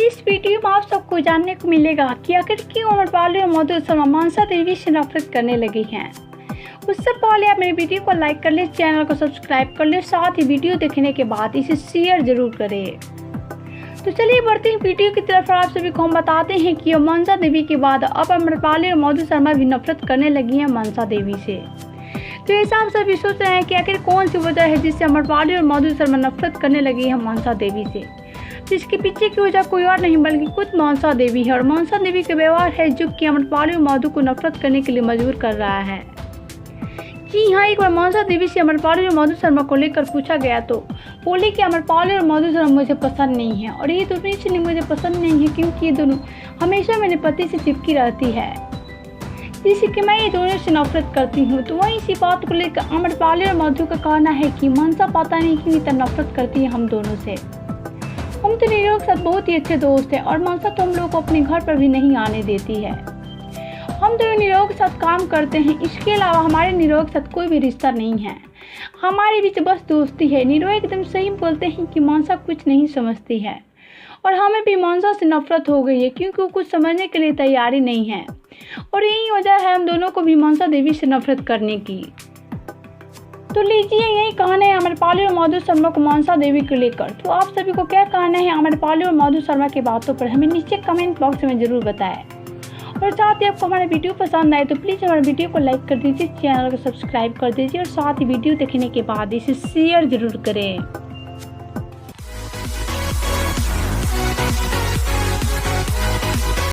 इस वीडियो में आप सबको जानने को मिलेगा कि आखिर क्यों अमरपाली और मधु शर्मा मनसा देवी से नफरत करने लगी हैं। उससे पहले आप मेरे वीडियो को लाइक कर ले, चैनल को सब्सक्राइब कर ले, साथ ही वीडियो देखने के बाद इसे शेयर जरूर करें। तो चलिए बढ़ते हैं वीडियो की तरफ। आप सभी को हम बताते हैं कि मनसा देवी के बाद अब अमरपाली और मधु शर्मा भी नफरत करने लगी हैं मनसा देवी से। तो ऐसा आप सभी सोच रहे हैं कि आखिर कौन सी वजह है जिससे अमरपाली और मधु शर्मा नफरत करने लगी है मनसा देवी से। जिसके पीछे की वजह कोई और नहीं बल्कि खुद मनसा देवी है और मनसा देवी का व्यवहार है जो कि अमरपाली और मधु को नफरत करने के लिए मजबूर कर रहा है। जी हाँ, एक बार मनसा देवी से अमरपाली और मधु शर्मा को लेकर पूछा गया तो बोली कि अमरपाली और मधु शर्मा मुझे पसंद नहीं है और ये दोनों इसलिए मुझे पसंद नहीं है क्योंकि ये दोनों हमेशा मेरे पति से चिपकी रहती है, जिससे कि मैं ये दोनों से नफरत करती हूँ। तो वहीं इसी बात को लेकर अमरपाली और मधु का कहना है कि मनसा पता नहीं क्यों इतना नफरत करती है हम दोनों से। हम तो नीरव के साथ बहुत ही अच्छे दोस्त हैं और मनसा तो हम लोग को अपने घर पर भी नहीं आने देती है। हम दोनों नीरव के साथ काम करते हैं, इसके अलावा हमारे नीरव के साथ कोई भी रिश्ता नहीं है, हमारे बीच बस दोस्ती है। नीरव एकदम सही बोलते हैं कि मनसा कुछ नहीं समझती है और हमें भी मनसा से नफरत हो गई है क्योंकि वो कुछ समझने के लिए तैयारी नहीं है और यही वजह है हम दोनों को भी मनसा देवी से नफरत करने की। तो लीजिए यही कहना है अमरपाली और मधु शर्मा को मनसा देवी को लेकर। तो आप सभी को क्या कहना है अमरपाली और मधु शर्मा की बातों पर हमें नीचे कमेंट बॉक्स में जरूर बताएं। और साथ ही आपको हमारा वीडियो पसंद आए तो प्लीज़ हमारे वीडियो को लाइक कर दीजिए, चैनल को सब्सक्राइब कर दीजिए और साथ ही वीडियो देखने के बाद इसे शेयर जरूर करें।